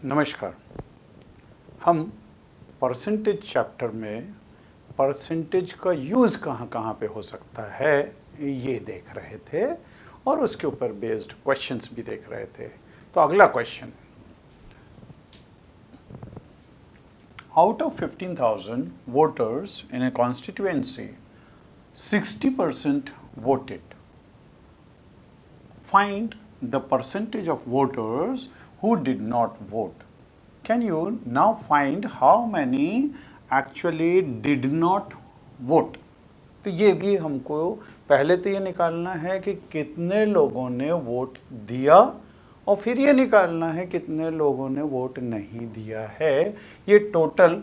नमस्कार। हम percentage chapter में परसेंटेज का यूज़ कहाँ कहाँ पे हो सकता है ये देख रहे थे और उसके ऊपर बेस्ड क्वेश्चंस भी देख रहे थे। तो अगला question, out of 15,000 voters in A constituency 60% voted. Find the percentage of voters who did not vote. Can you now find how many actually did not vote? तो ये भी हमको पहले तो ये निकालना है कि कितने लोगों ने वोट दिया और फिर ये निकालना है कितने लोगों ने वोट नहीं दिया है। ये total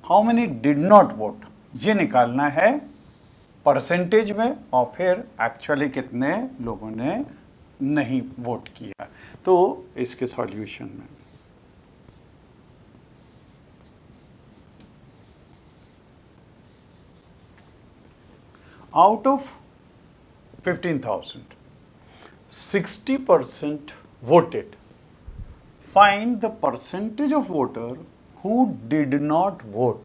how many did not vote ये निकालना है परसेंटेज में और फिर एक्चुअली कितने लोगों ने नहीं वोट किया। तो इसके सॉल्यूशन में out of 15,000 60% voted. Find the percentage of voter who did not vote.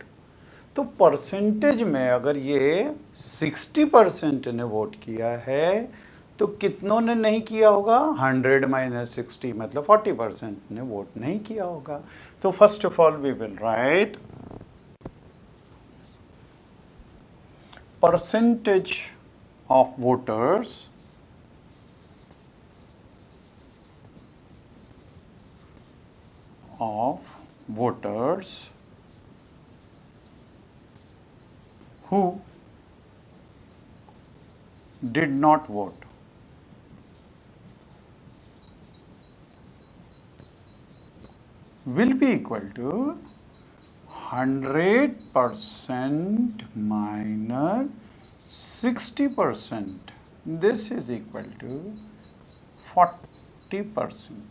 तो परसेंटेज में अगर ये 60% ने वोट किया है तो कितनों ने नहीं किया होगा? 100 माइनस 60 मतलब 40% ने वोट नहीं किया होगा। तो first of all we will write percentage of voters who did not vote. Will be equal to 100% minus 60%. This is equal to 40%.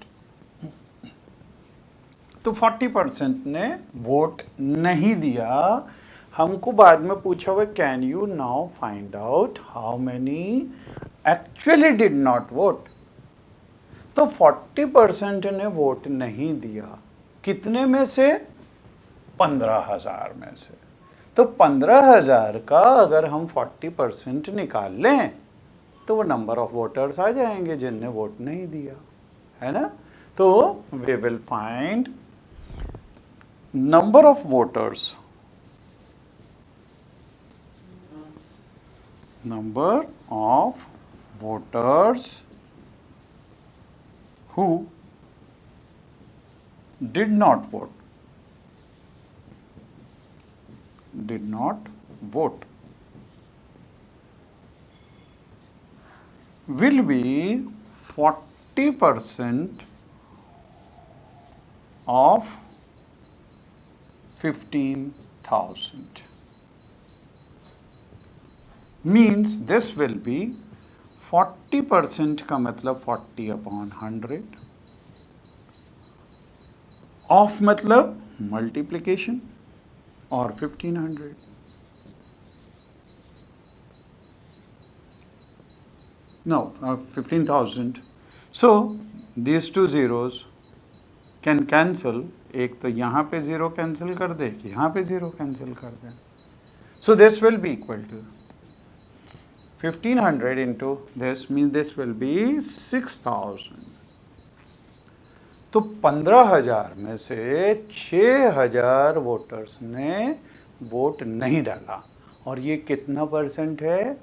तो 40% ने वोट नहीं दिया। हमको बाद में पूछा हुआ can you now find out how many actually did not vote. तो 40% ने वोट नहीं दिया। कितने में से? 15,000 में से। तो 15,000 का अगर हम 40% निकाल लें तो वो नंबर ऑफ वोटर्स आ जाएंगे जिनने वोट नहीं दिया, है ना। तो we will find number of voters who did not vote will be 40% of 15,000 means this will be 40% का मतलब 40 upon 100 ऑफ मतलब मल्टीप्लिकेशन और 1500। no 15,000 so these two zeros can cancel। एक तो यहाँ पे ज़ीरो कैंसिल कर दे कि यहाँ पे ज़ीरो कैंसिल कर दे। So this will be equal to 1500 into this mean this will be 6,000। तो 15,000 में से 6,000 वोटर्स ने वोट नहीं डाला और ये कितना परसेंट है?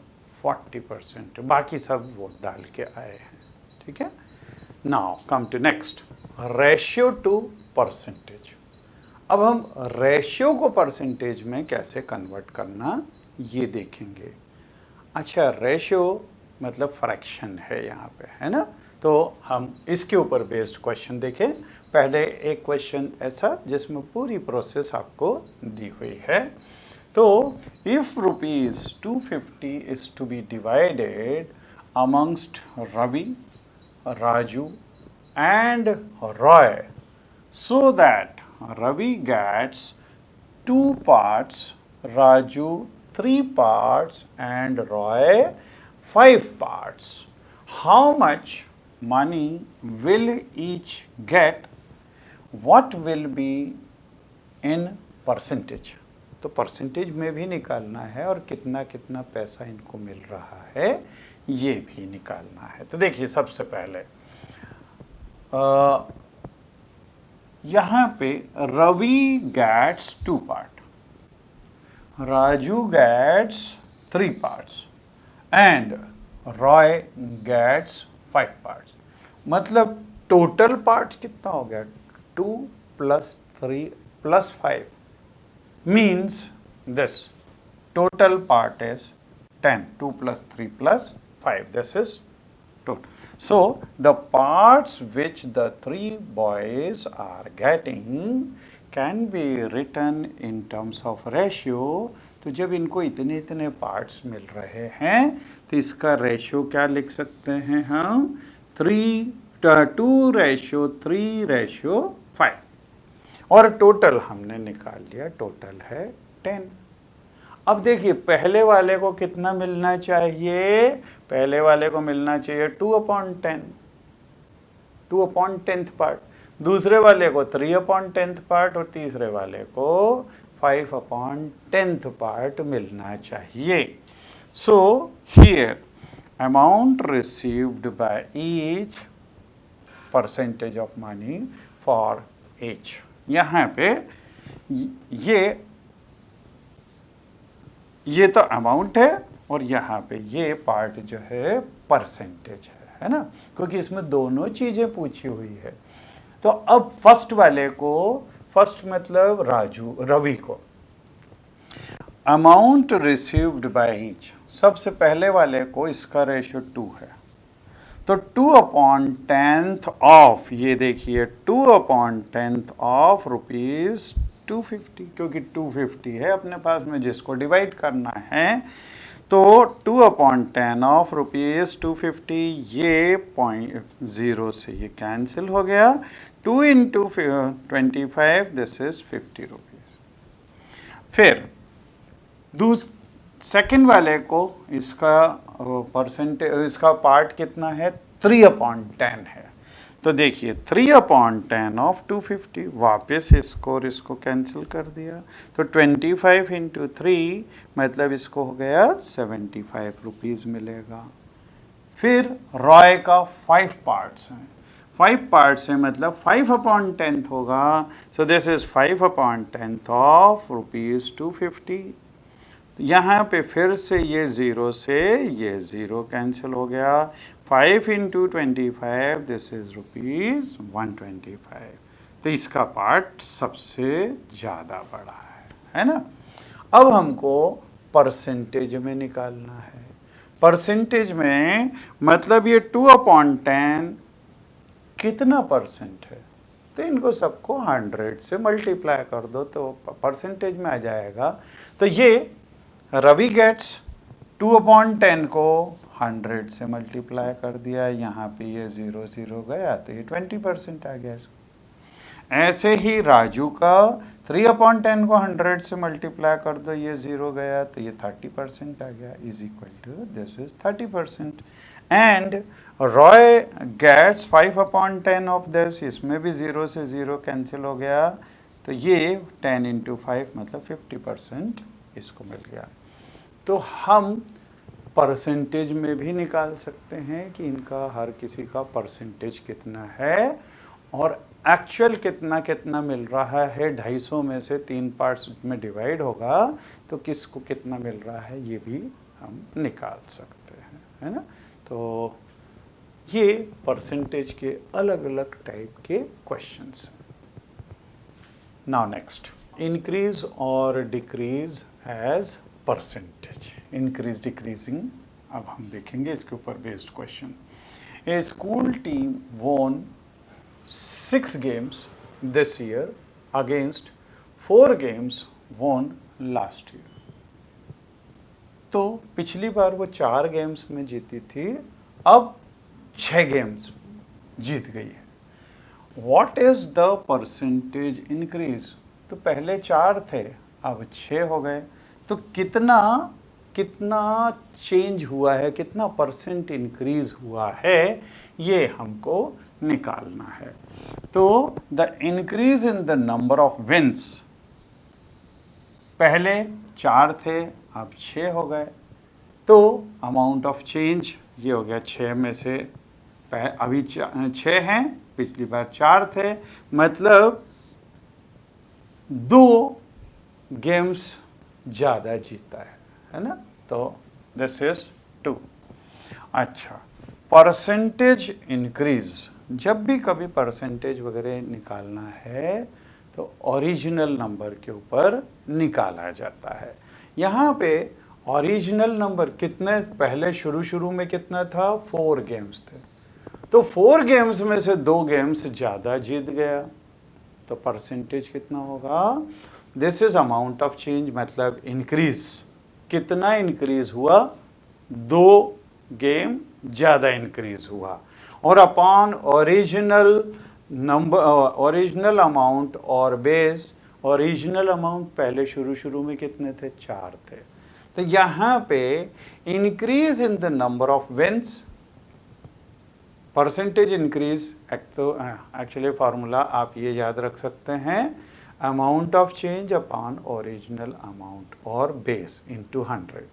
40%। बाकी सब वोट डाल के आए हैं, ठीक है। Now come to next, ratio to percentage. अब हम रेशियो को परसेंटेज में कैसे कन्वर्ट करना ये देखेंगे। अच्छा, रेशियो मतलब फ्रैक्शन है यहाँ पे, है ना। तो हम इसके ऊपर बेस्ड क्वेश्चन देखें। पहले एक क्वेश्चन ऐसा जिसमें पूरी प्रोसेस आपको दी हुई है। तो if ₹250 is to be divided amongst Ravi, Raju and Roy so that Ravi gets 2 parts, Raju 3 parts and Roy 5 parts. How much money will each get what will be in percentage, तो percentage में भी निकालना है और कितना कितना पैसा इनको मिल रहा है ये भी निकालना है। तो देखिए सबसे पहले यहाँ पे Ravi gets 2 part, Raju gets 3 parts and Roy gets 5 parts. मतलब टोटल पार्ट्स कितना हो गया, 2 + 3 + 5 means this total part is 10, 2 + 3 + 5, this is total. So the parts which the 3 boys are getting can be written in terms of ratio. तो जब इनको इतने इतने parts मिल रहे हैं तो इसका रेशियो क्या लिख सकते हैं हम, 2:3:5 और टोटल हमने निकाल लिया, टोटल है 10। अब देखिए पहले वाले को कितना मिलना चाहिए, पहले वाले को मिलना चाहिए 2/10, 2/10th पार्ट, दूसरे वाले को 3/10th पार्ट और तीसरे वाले को 5/10th पार्ट मिलना चाहिए। So here amount received by each, percentage of money for each. यहाँ पे ये तो अमाउंट है और यहाँ पे ये पार्ट जो है परसेंटेज है ना, क्योंकि इसमें दोनों चीजें पूछी हुई है। तो अब फर्स्ट वाले को, फर्स्ट मतलब रवि को, अमाउंट रिसीव्ड बाय ईच, सबसे पहले वाले को इसका रेशियो 2 है, तो 2/10th ऑफ, ये देखिए 2/10th ऑफ ₹250, क्योंकि 250 है अपने पास में जिसको डिवाइड करना है, तो 2/10 ऑफ ₹250, ये 0 से ये कैंसिल हो गया, 2 × 25 दिस इज ₹50। फिर सेकेंड वाले को इसका परसेंटेज, इसका पार्ट कितना है, 3/10 है, तो देखिए 3/10 ऑफ 250, वापस इसको और इसको कैंसिल कर दिया, तो 25 × 3 मतलब इसको हो गया ₹75 मिलेगा। फिर रॉय का 5 पार्ट्स हैं, 5 पार्ट्स है मतलब 5/10 होगा, सो दिस इज 5/10 ऑफ ₹250। यहाँ पे फिर से ये 0 से ये 0 कैंसिल हो गया, 5 × 25 दिस इज ₹125, तो इसका पार्ट सबसे ज़्यादा बड़ा है ना। अब हमको परसेंटेज में निकालना है, परसेंटेज में मतलब ये 2/10 कितना परसेंट है, तो इनको सबको 100 से मल्टीप्लाई कर दो तो परसेंटेज में आ जाएगा। तो ये रवि गेट्स 2/10 को 100 से मल्टीप्लाई कर दिया, यहाँ पे ये 0 0 गया तो ये 20% आ गया इसको। ऐसे ही राजू का 3/10 को 100 से मल्टीप्लाई कर दो, ये 0 गया तो ये 30% आ गया, is equal to this is 30%। And Roy gets 5/10 of this, इसमें भी 0 से 0 कैंसिल हो गया, तो ये 10 × 5 मतलब 50% इसको मिल गया। तो हम परसेंटेज में भी निकाल सकते हैं कि इनका हर किसी का परसेंटेज कितना है और एक्चुअल कितना कितना मिल रहा है। 250 में से 3 पार्ट्स में डिवाइड होगा तो किसको कितना मिल रहा है ये भी हम निकाल सकते हैं, है ना। तो ये परसेंटेज के अलग अलग टाइप के क्वेश्चंस हैं। नाउ नेक्स्ट, इंक्रीज और decrease as percentage, increase decreasing, अब हम देखेंगे इसके ऊपर based question. A school team won 6 games this year against 4 games won last year। तो पिछली बार वो 4 गेम्स में जीती थी, अब 6 गेम्स जीत गई है। What is the percentage increase? तो पहले 4 थे अब 6 हो गए, तो कितना कितना चेंज हुआ है, कितना परसेंट इंक्रीज हुआ है, ये हमको निकालना है। तो the increase in the number of wins, पहले 4 थे अब 6 हो गए, तो अमाउंट ऑफ चेंज ये हो गया 6 में से अभी 6 हैं, पिछली बार 4 थे, मतलब 2 गेम्स ज़्यादा जीता है ना। तो दिस इज 2। अच्छा, परसेंटेज इंक्रीज, जब भी कभी परसेंटेज वगैरह निकालना है तो ओरिजिनल नंबर के ऊपर निकाला जाता है। यहाँ पे ओरिजिनल नंबर कितने, पहले शुरू में कितना था, 4 गेम्स थे, तो 4 गेम्स में से 2 गेम्स ज़्यादा जीत गया, तो परसेंटेज कितना होगा, this is amount of change, मतलब इंक्रीज, कितना इंक्रीज हुआ, 2 गेम ज़्यादा इंक्रीज हुआ, और upon original number, original amount और बेस, ओरिजिनल अमाउंट पहले शुरू में कितने थे, 4 थे, तो यहाँ पे increase in the number of wins, percentage increase, तो एक्चुअली फार्मूला आप ये याद रख सकते हैं, amount of change upon original amount और बेस इनटू 100।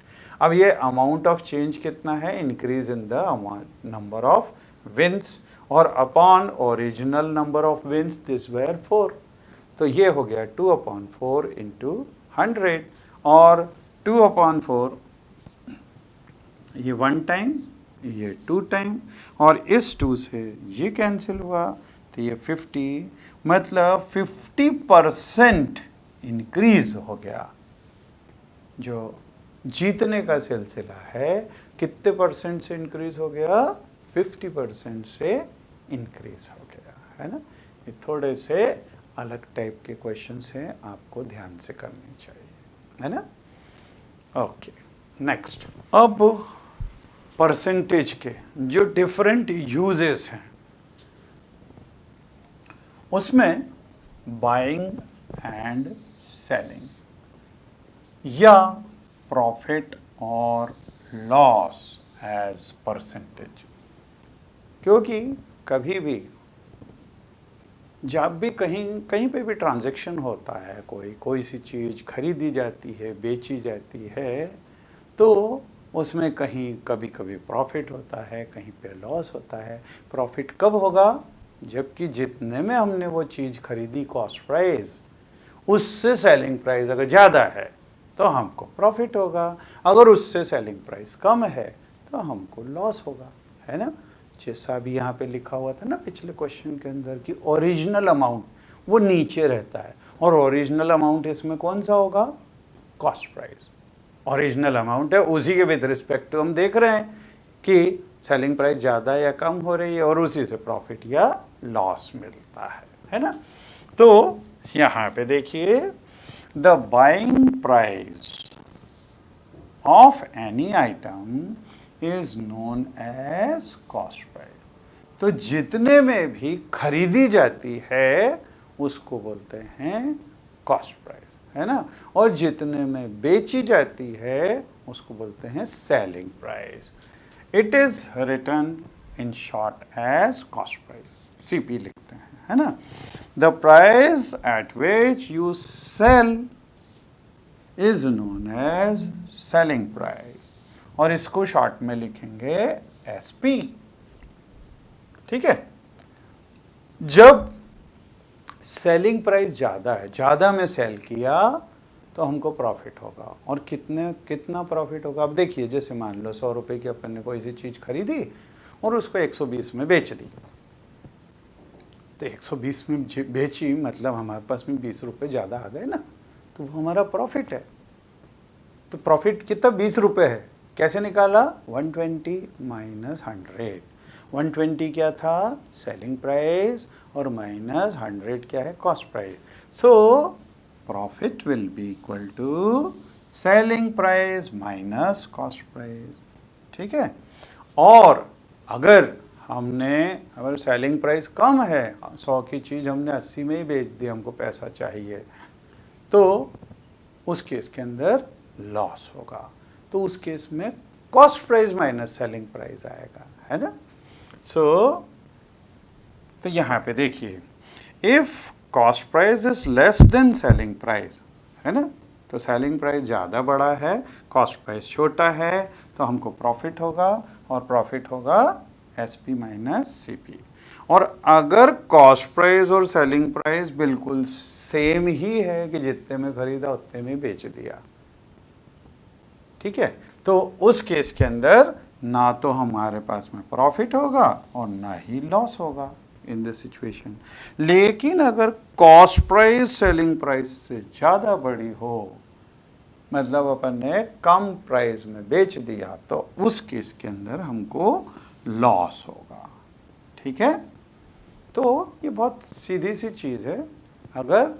अब ये अमाउंट ऑफ चेंज कितना है, increase in the number of wins, और upon original number of wins this were 4, तो ये हो गया 2/4 इंटू 100, और 2/4 ये 1 टाइम, ये 2 टाइम, और इस 2 से ये कैंसिल हुआ, तो ये 50, मतलब 50% इंक्रीज हो गया। जो जीतने का सिलसिला है कितने परसेंट से इंक्रीज हो गया, 50% से इंक्रीज हो गया, है ना। ये थोड़े से अलग टाइप के क्वेश्चंस हैं, आपको ध्यान से करने चाहिए, है ना। ओके, नेक्स्ट, अब परसेंटेज के जो डिफरेंट यूजेस हैं, उसमें बाइंग एंड सेलिंग, या प्रॉफिट और लॉस एज परसेंटेज, क्योंकि कभी भी जब भी कहीं पे भी ट्रांजैक्शन होता है, कोई सी चीज़ खरीदी जाती है, बेची जाती है, तो उसमें कभी प्रॉफिट होता है, कहीं पे लॉस होता है। प्रॉफिट कब होगा, जबकि जितने में हमने वो चीज़ खरीदी कॉस्ट प्राइस, उससे सेलिंग प्राइस अगर ज़्यादा है तो हमको प्रॉफिट होगा, अगर उससे सेलिंग प्राइस कम है तो हमको लॉस होगा, है ना। जैसा भी यहाँ पे लिखा हुआ था ना पिछले क्वेश्चन के अंदर कि ओरिजिनल अमाउंट वो नीचे रहता है, और ओरिजिनल अमाउंट इसमें कौन सा होगा, कॉस्ट प्राइस ओरिजिनल अमाउंट है, उसी के विद रिस्पेक्ट टू हम देख रहे हैं कि सेलिंग प्राइस ज़्यादा या कम हो रही है, और उसी से प्रॉफिट या लॉस मिलता है ना। तो यहाँ पे देखिए, the buying price of any item is known as cost price, तो जितने में भी खरीदी जाती है उसको बोलते हैं कॉस्ट प्राइस, है ना, और जितने में बेची जाती है उसको बोलते हैं selling price. It is written in short as cost price, CP लिखते हैं, है ना। The price at which you sell is known as selling price, और इसको शॉर्ट में लिखेंगे एसपी, ठीक है। जब सेलिंग प्राइस ज़्यादा है, ज़्यादा में सेल किया तो हमको प्रॉफिट होगा, और कितना प्रॉफिट होगा, अब देखिए, जैसे मान लो 100 रुपये की अपन ने कोई सी चीज़ खरीदी और उसको 120 में बेच दी, तो 120 में बेची, मतलब हमारे पास में 20 रुपये ज़्यादा आ गए ना, तो वो हमारा प्रॉफिट है। तो प्रॉफिट कितना, 20 रुपये है, कैसे निकाला, 120 माइनस 100, 120 क्या था, सेलिंग प्राइस, और माइनस 100 क्या है, cost price. So profit will be equal to selling price minus cost price, ठीक है। और अगर सेलिंग प्राइस कम है, 100 की चीज़ हमने 80 में ही बेच दी, हमको पैसा चाहिए, तो उस केस के अंदर लॉस होगा। तो उस केस में cost price minus selling price आएगा, है ना। तो यहाँ पे देखिए, if cost price is less than selling price, है ना, तो सेलिंग प्राइस ज़्यादा बड़ा है, कॉस्ट प्राइस छोटा है, तो हमको प्रॉफिट होगा, और प्रॉफिट होगा एसपी माइनस सीपी। और अगर कॉस्ट प्राइस और सेलिंग प्राइस बिल्कुल सेम ही है कि जितने में खरीदा उतने में बेच दिया, ठीक है, तो उस केस के अंदर ना तो हमारे पास में प्रॉफिट होगा और ना ही लॉस होगा इन दिस सिचुएशन। लेकिन अगर कॉस्ट प्राइस सेलिंग प्राइस से ज़्यादा बड़ी हो, मतलब अपन ने कम प्राइस में बेच दिया, तो उस केस के अंदर हमको लॉस होगा, ठीक है। तो ये बहुत सीधी सी चीज़ है, अगर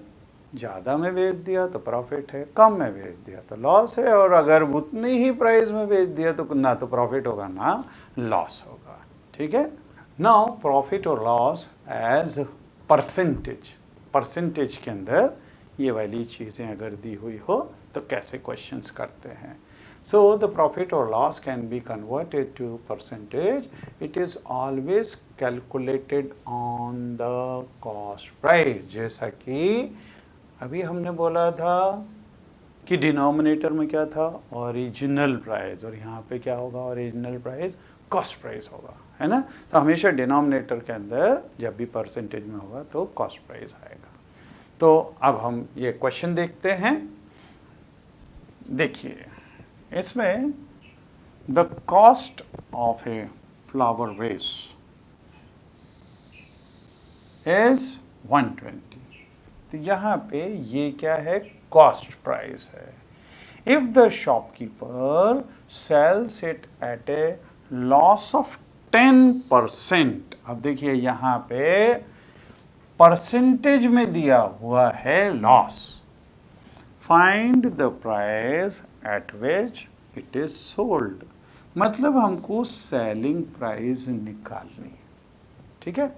ज़्यादा में बेच दिया तो प्रॉफिट है, कम में बेच दिया तो लॉस है, और अगर उतनी ही प्राइस में बेच दिया तो ना तो प्रॉफिट होगा ना लॉस होगा, ठीक है। नाउ प्रॉफिट और लॉस एज परसेंटेज, परसेंटेज के अंदर ये वाली चीज़ें अगर दी हुई हो तो कैसे क्वेश्चंस करते हैं। So the profit or loss can be converted to percentage. It is always calculated on the cost price. जैसा कि अभी हमने बोला था कि डिनोमिनेटर में क्या था, ओरिजिनल प्राइस, और यहाँ पे क्या होगा, ओरिजिनल प्राइस कॉस्ट प्राइस होगा, है ना। तो हमेशा डिनोमिनेटर के अंदर जब भी परसेंटेज में होगा तो कॉस्ट प्राइस आएगा। तो अब हम ये क्वेश्चन देखते हैं। देखिए इसमें the cost of a flower vase is 120। तो यहाँ पे ये क्या है, कॉस्ट प्राइस है। If the shopkeeper sells it at a loss of 10%, अब देखिए यहाँ पे परसेंटेज में दिया हुआ है loss, find the price at which it is sold, मतलब हमको सेलिंग प्राइस निकालनी, ठीक है।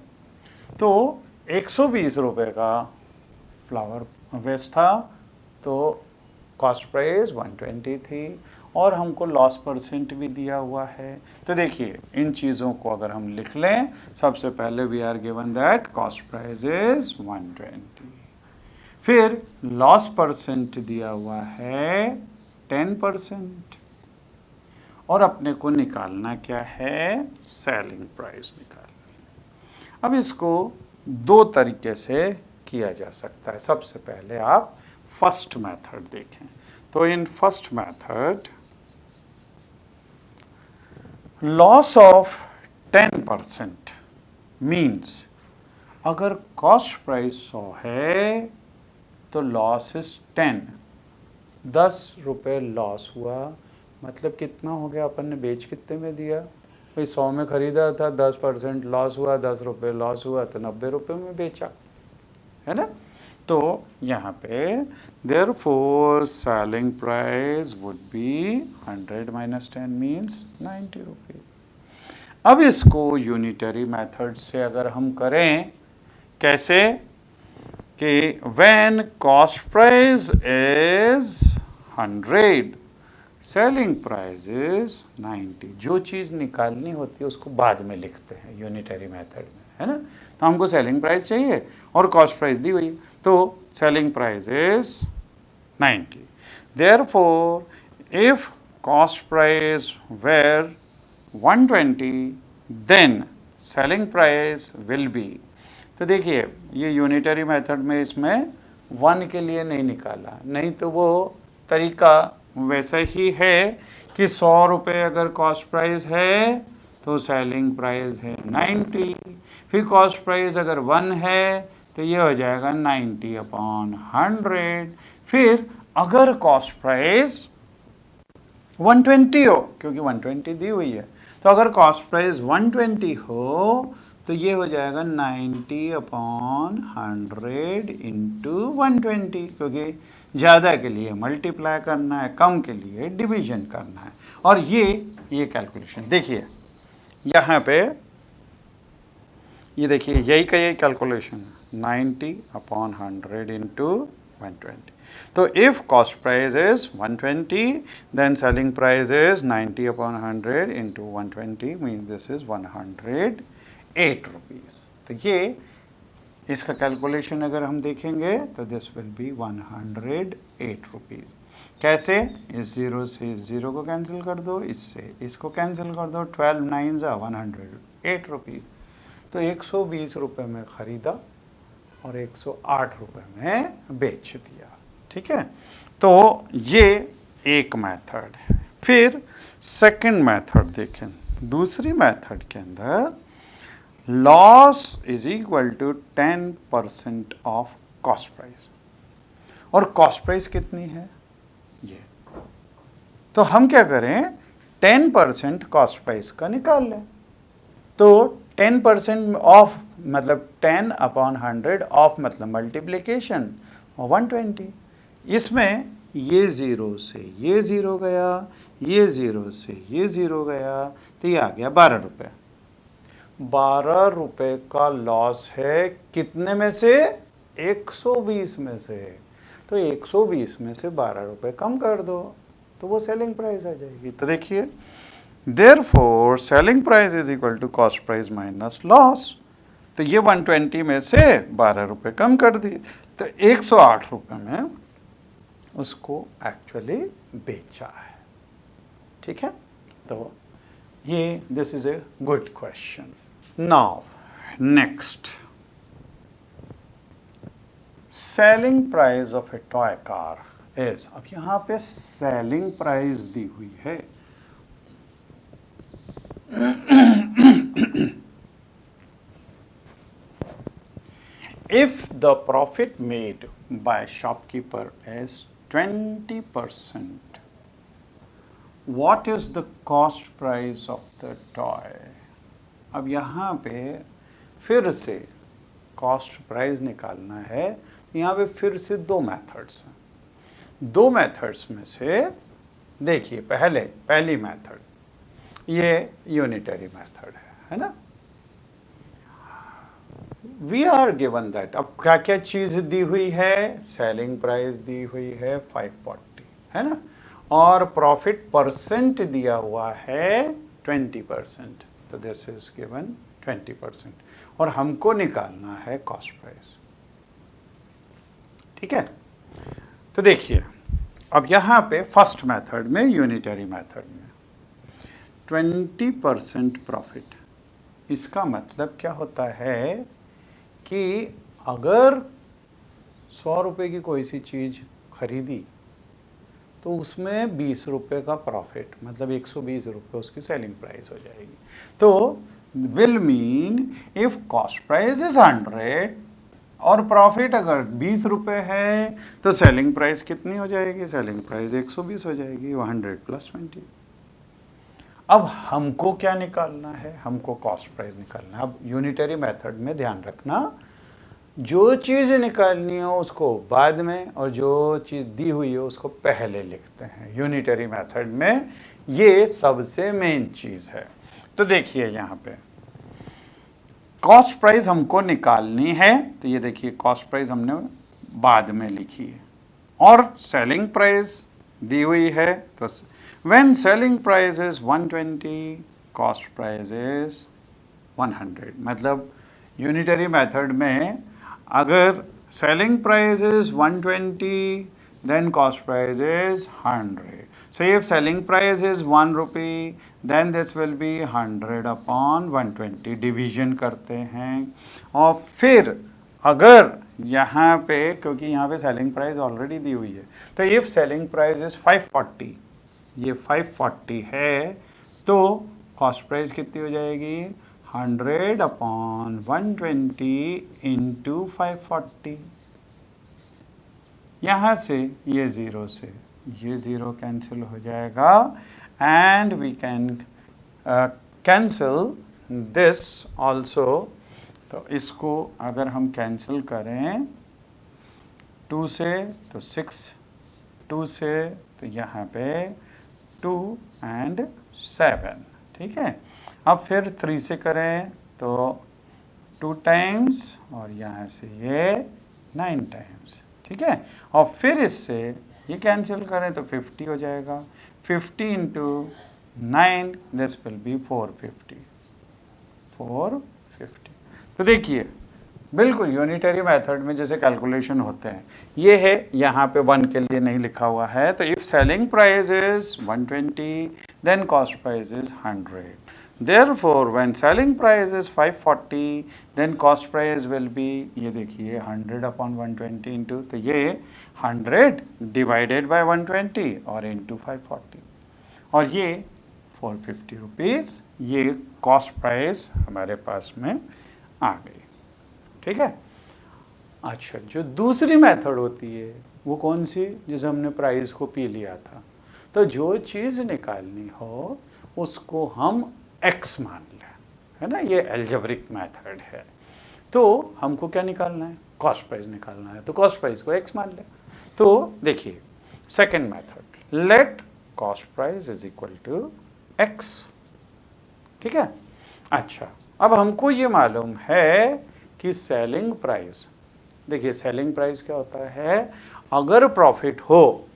तो 120 रुपए का फ्लावर वेस था, तो कॉस्ट प्राइस 120 थी, और हमको लॉस परसेंट भी दिया हुआ है। तो देखिए इन चीज़ों को अगर हम लिख लें, सबसे पहले we are given that cost price is 120, फिर लॉस परसेंट दिया हुआ है 10%, और अपने को निकालना क्या है, सेलिंग प्राइस निकालना। अब इसको दो तरीके से किया जा सकता है। सबसे पहले आप फर्स्ट मेथड देखें। तो in first method loss of 10% means अगर कॉस्ट प्राइस 100 है तो लॉस इज 10 रुपए लॉस हुआ, मतलब कितना हो गया, अपन ने बेच कितने में दिया भाई, 100 में खरीदा था, 10% लॉस हुआ, 10 रुपये लॉस हुआ, तो 90 रुपये में बेचा, है ना। तो यहाँ पे therefore selling price would be 100 minus 10 means 90 रुपये। अब इसको यूनिटरी मेथड से अगर हम करें, कैसे कि when cost price is 100 selling price is 90, जो चीज़ निकालनी होती है उसको बाद में लिखते हैं यूनिटरी मेथड में, है ना। तो हमको सेलिंग प्राइस चाहिए और कॉस्ट प्राइस दी हुई, तो selling price is 90। Therefore if cost price were 120 then selling price will be. तो देखिए ये यूनिटरी मेथड में इसमें 1 के लिए नहीं निकाला, नहीं तो वो तरीका वैसा ही है कि 100 रुपये अगर कॉस्ट प्राइस है तो सेलिंग प्राइस है 90, फिर कॉस्ट प्राइस अगर 1 है तो ये हो जाएगा 90/100। फिर अगर कॉस्ट प्राइस 120 हो, क्योंकि 120 दी हुई है, तो अगर कॉस्ट प्राइस 120 हो तो ये हो जाएगा 90/100 इंटू 120, क्योंकि ज़्यादा के लिए मल्टीप्लाई करना है, कम के लिए डिवीजन करना है। और ये कैलकुलेशन देखिए यहाँ पे, ये देखिए यही का यही कैलकुलेशन 90/100 इंटू 120. तो if cost price is 120, then selling price is 90 upon 100 into 120 means this is 108 rupees. तो ये इसका कैलकुलेशन अगर हम देखेंगे तो दिस विल बी 108 रुपीज़. कैसे? इस ज़ीरो से इस ज़ीरो को कैंसिल कर दो, इससे इसको कैंसिल कर दो, 12 9 जा 108 रुपीज़. तो 120 रुपये में ख़रीदा और 108 रुपये में बेच दिया. ठीक है, तो ये एक मेथड है. फिर सेकंड मेथड देखें. दूसरी मेथड के अंदर loss is equal to 10% of cost price. और कॉस्ट प्राइस कितनी है? ये. तो हम क्या करें, 10% कॉस्ट प्राइस का निकाल लें. तो 10% ऑफ मतलब 10 अपॉन 100 ऑफ मतलब मल्टीप्लिकेशन 120. इसमें ये ज़ीरो से ये ज़ीरो गया, ये ज़ीरो से ये ज़ीरो गया, तो ये आ गया 12 रुपये. 12 रुपये का लॉस है कितने में से? 120 में से. तो 120 में से 12 रुपये कम कर दो तो वो सेलिंग प्राइस आ जाएगी. तो देखिए, therefore selling price is equal to cost price minus loss. तो ये 120 में से 12 रुपये कम कर दिए, तो 108 रुपये में उसको एक्चुअली बेचा है. ठीक है, तो ये this is a good question. Now next, selling price of A toy car is. अब यहाँ पे सेलिंग प्राइस दी हुई है. If the profit made by shopkeeper is 20%, what is the cost price of the toy? अब यहाँ पे फिर से कॉस्ट प्राइस निकालना है. यहाँ पे फिर से दो मेथड्स हैं. दो मेथड्स में से देखिए, पहली मेथड ये यूनिटरी मेथड है ना. We are given that. अब क्या क्या चीज़ दी हुई है? सेलिंग प्राइस दी हुई है 540 है ना, और प्रॉफिट परसेंट दिया हुआ है 20%. तो दिस इज गिवन 20%, और हमको निकालना है कॉस्ट प्राइस. ठीक है, तो देखिए, अब यहाँ पे फर्स्ट मेथड में, यूनिटरी मेथड में 20% प्रॉफिट, इसका मतलब क्या होता है कि अगर 100 रुपये की कोई सी चीज़ खरीदी तो उसमें 20 रुपये का प्रॉफिट, मतलब 120 रुपये उसकी सेलिंग प्राइस हो जाएगी. तो will mean if cost price is 100 और प्रॉफिट अगर 20 रुपये है तो सेलिंग प्राइस कितनी हो जाएगी? सेलिंग प्राइस 120 हो जाएगी. 100 + 20. अब हमको क्या निकालना है? हमको कॉस्ट प्राइस निकालना है. अब यूनिटरी मेथड में ध्यान रखना, जो चीज़ निकालनी हो उसको बाद में और जो चीज़ दी हुई हो उसको पहले लिखते हैं. यूनिटरी मेथड में ये सबसे मेन चीज़ है. तो देखिए, यहाँ पे कॉस्ट प्राइस हमको निकालनी है. तो ये देखिए, कॉस्ट प्राइस हमने बाद में लिखी है और सेलिंग प्राइस दी हुई है. तो when selling price is 120, cost price is 100. मतलब यूनिटरी मेथड में अगर selling price is 120, then cost price is 100. So if selling price is 1 rupee, then this will be 100 upon 120. Division करते हैं. और फिर अगर यहाँ पे, क्योंकि यहाँ पे सेलिंग प्राइस ऑलरेडी दी हुई है, तो इफ सेलिंग प्राइस इज 540, ये 540 है, तो कॉस्ट प्राइस कितनी हो जाएगी? 100 अपॉन 120 इंटू 540. यहाँ से ये ज़ीरो से ये ज़ीरो कैंसिल हो जाएगा, and we can cancel this also. तो इसको अगर हम कैंसिल करें 2 से तो 6, 2 से तो यहाँ पे 2 and 7. ठीक है, अब फिर 3 से करें तो 2 टाइम्स और यहाँ से ये 9 टाइम्स. ठीक है। और फिर इससे ये कैंसिल करें तो 50 हो जाएगा, 50 इंटू 9 दिस विल बी 450। तो देखिए बिल्कुल यूनिटरी मेथड में जैसे कैलकुलेशन होते हैं, ये है, यहाँ पे 1 के लिए नहीं लिखा हुआ है, तो if selling price is 120 then cost price is 100। Therefore, when selling price is 540, then cost price will be, ये देखिए 100 upon 120 into, तो ये 100 divided by 120 और into 540, और ये 450 रुपीज़, ये कॉस्ट प्राइस हमारे पास में आ गई। ठीक है। अच्छा, जो दूसरी मेथड होती है वो कौन सी, जैसे हमने प्राइस को पी लिया था, तो जो चीज़ निकालनी हो उसको हम x मान लें, है ना, ये एल्जेब्रिक मेथड है। तो हमको क्या निकालना है, कॉस्ट प्राइस निकालना है, तो कॉस्ट प्राइस को x मान लें। तो देखिए second method, let cost price is equal to x। ठीक है। अच्छा, अब हमको ये मालूम है कि सेलिंग प्राइस, देखिए सेलिंग प्राइस क्या होता है, अगर प्रॉफिट हो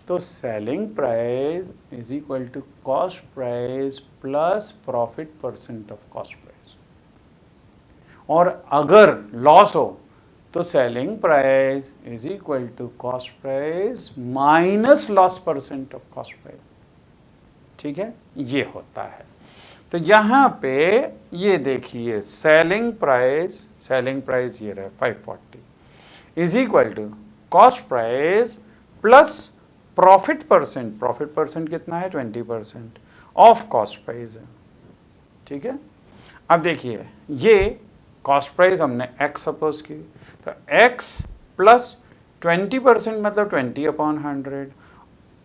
तो selling price is equal to cost price plus profit percent of cost price, और अगर लॉस हो तो selling price is equal to cost price minus loss percent of cost price. ठीक है, ये होता है। तो यहाँ पे ये देखिए सेलिंग प्राइस ये रहा 540 is equal to cost price plus profit percent कितना है 20% ऑफ कॉस्ट प्राइस है। ठीक है। अब देखिए ये कॉस्ट प्राइस हमने x सपोज की, तो x प्लस 20% मतलब 20 अपॉन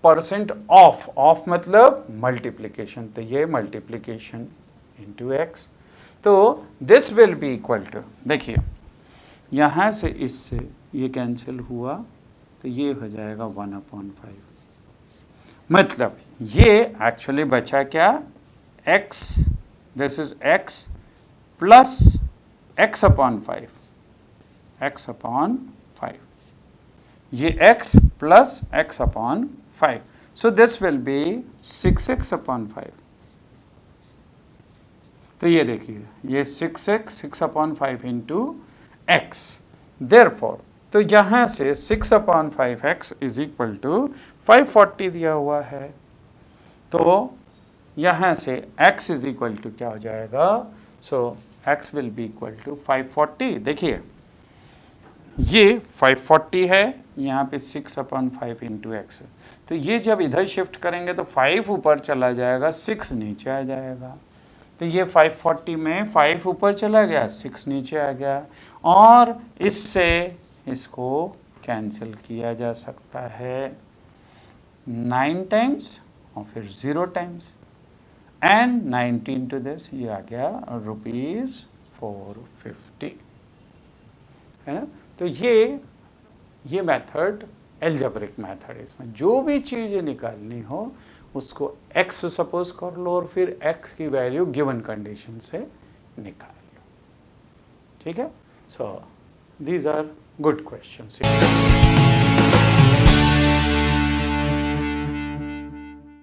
100% ऑफ मतलब मल्टीप्लीकेशन, तो ये मल्टीप्लीकेशन इंटू x, तो this will be equal to, देखिए यहाँ से इससे ये कैंसिल हुआ तो ये हो जाएगा 1/5, मतलब ये एक्चुअली बचा क्या, x, this is x plus x upon 5, ये x plus x upon 5, so this will B 6x upon 5। तो ये देखिए ये 6 अपॉन 5 इंटू x, देयरफॉर तो यहाँ से 6 upon 5x is equal to 540 दिया हुआ है, तो यहाँ से x इज इक्वल टू क्या हो जाएगा, so x will be equal to 540। देखिए ये 540 है, यहाँ पे 6 अपॉन 5 इंटू एक्स, तो ये जब इधर शिफ्ट करेंगे तो 5 ऊपर चला जाएगा, 6 नीचे आ जाएगा, तो ये 540 में 5 ऊपर चला गया, 6 नीचे आ गया, और इससे इसको कैंसिल किया जा सकता है 9 टाइम्स और फिर 0 टाइम्स, एंड 90 इंटू दिस, ये आ गया ₹450, है ना। तो ये मेथड एल्जेब्रिक मेथड है। इसमें जो भी चीज़ निकालनी हो उसको x सपोज कर लो और फिर x की वैल्यू गिवन कंडीशन से निकाल लो। ठीक है। So these are good questions.